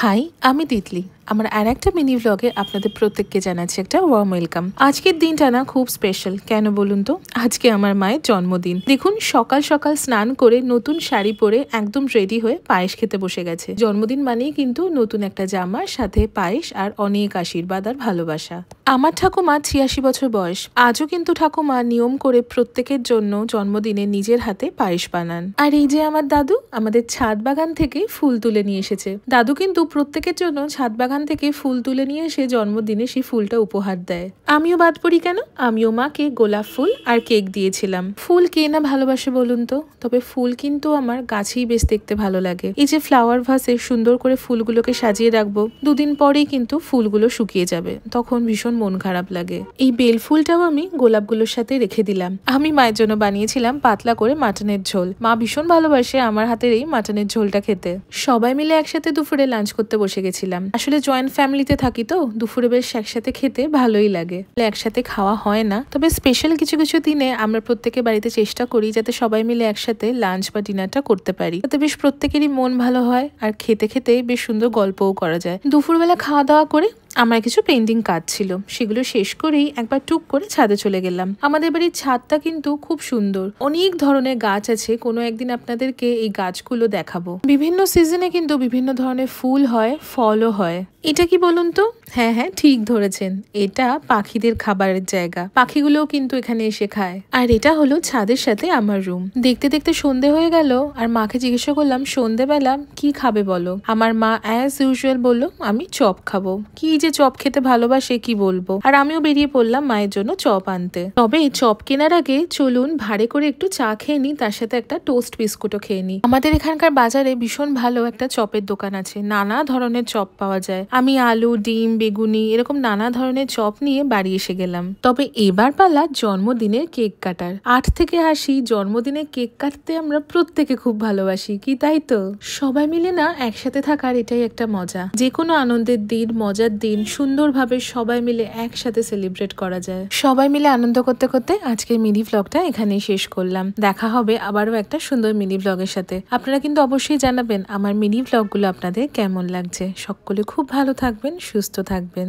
High, আমি তিতলি। আমার আরেকটা মিনি ব্লগে আপনাদের প্রত্যেককে জানাচ্ছি একটা ওয়ার্ম ওয়েলকাম। আজকের দিনটা না খুব স্পেশাল। কেন বলুন তো? আজকে আমার মায়ের জন্মদিন। দেখুন, সকাল সকাল স্নান করে নতুন শাড়ি পরে একদম রেডি হয়ে পায়েস খেতে বসে গেছে। জন্মদিন মানেই কিন্তু নতুন একটা জামা, সাথে পায়েস আর অনেক আশীর্বাদ আর ভালোবাসা। আমার ঠাকুমা ৮৬ বছর বয়স। আজও কিন্তু ঠাকুমা নিয়ম করে প্রত্যেকের জন্য জন্মদিনে নিজের হাতে পায়েস বানান। আর এই যে আমার দাদু আমাদের ছাদ বাগান থেকে ফুল তুলে নিয়ে এসেছে। দাদু কিন্তু প্রত্যেকের জন্য ছাদ বাগান থেকে ফুল তুলে নিয়ে এসে জন্মদিনে সেই ফুলটা উপহার দেয়। আমিও বাদ পড়ি কেন? আমিও মাকে গোলাপ ফুল আর কেক দিয়েছিলাম। ফুল কে না ভালোবাসে বলুন তো? তবে ফুল কিন্তু আমার গাছেই বেশ দেখতে ভালো লাগে। এই যে ফ্লাওয়ার ভাসে সুন্দর করে ফুলগুলোকে সাজিয়ে রাখবো, দুদিন পরেই কিন্তু ফুলগুলো শুকিয়ে যাবে, তখন ভীষণ মন খারাপ লাগে। এই বেল ফুলটাও আমি গোলাপগুলোর সাথে রেখে দিলাম। আমি মায়ের জন্য বানিয়েছিলাম পাতলা করে মাটনের ঝোল। মা ভীষণ ভালোবাসে আমার হাতের এই মাটনের ঝোলটা খেতে। সবাই মিলে একসাথে দুপুরে লাঞ্চ করতে বসে গেছিলাম। আসলে জয়েন্ট ফ্যামিলিতে থাকি তো দুপুরে বেশ একসাথে খেতে ভালোই লাগে। একসাথে খাওয়া হয় না, তবে স্পেশাল কিছু কিছু দিনে আমরা প্রত্যেকে বাড়িতে চেষ্টা করি যাতে সবাই মিলে একসাথে লাঞ্চ বা ডিনারটা করতে পারি, তাতে বেশ প্রত্যেকেরই মন ভালো হয় আর খেতে খেতে বেশ সুন্দর গল্পও করা যায়। দুপুরবেলা খাওয়া দাওয়া করে আমার কিছু পেন্টিং কাজ ছিল, সেগুলো শেষ করেই একবার টুক করে ছাদে চলে গেলাম। আমাদের বাড়ির ছাদটা কিন্তু খুব সুন্দর, অনেক ধরনের গাছ আছে। কোনো একদিন আপনাদেরকে এই গাছগুলো দেখাবো। বিভিন্ন সিজনে কিন্তু বিভিন্ন ধরনের ফুল হয়, ফলও হয়। এটা কি বলুন তো? হ্যাঁ হ্যাঁ, ঠিক ধরেছেন, এটা পাখিদের খাবারের জায়গা। পাখিগুলোও কিন্তু এখানে এসে খায়। আর এটা হলো ছাদের সাথে আমার রুম। দেখতে দেখতে সন্ধে হয়ে গেল, আর মাকে জিজ্ঞাসা করলাম সন্ধেবেলা কি খাবে বলো। আমার মা অ্যাজ ইউজুয়াল বললো আমি চপ খাবো। কি যে চপ খেতে ভালোবাসে কি বলবো। আর আমিও বেরিয়ে পড়লাম মায়ের জন্য চপ আনতে। তবে চপ কেনার আগে চলুন ভাড়ে করে একটু চা খেয়ে নি, তার সাথে একটা টোস্ট বিস্কুটও খেয়ে নি। আমাদের এখানকার বাজারে ভীষণ ভালো একটা চপের দোকান আছে, নানা ধরনের চপ পাওয়া যায়। আমি আলু, ডিম, বেগুনি এরকম নানা ধরনের চপ নিয়ে বাড়ি এসে গেলাম। তবে এবার পালা জন্মদিনের কেক কাটার। ৮ থেকে ৮০ জন্মদিনের কেক কাটতে আমরা প্রত্যেকে খুব ভালোবাসি, কি তাই তো? সবাই মিলে না একসাথে থাকার এটাই একটা মজা। যে কোনো আনন্দের দিন, মজার দিন সুন্দরভাবে সবাই মিলে একসাথে সেলিব্রেট করা যায়। সবাই মিলে আনন্দ করতে করতে আজকের মিনি ব্লগটা এখানেই শেষ করলাম। দেখা হবে আবারও একটা সুন্দর মিনি ব্লগের সাথে। আপনারা কিন্তু অবশ্যই জানাবেন আমার মিনি ব্লগগুলো আপনাদের কেমন লাগছে। সকলে খুব ভালো থাকবেন, সুস্থ থাকবেন।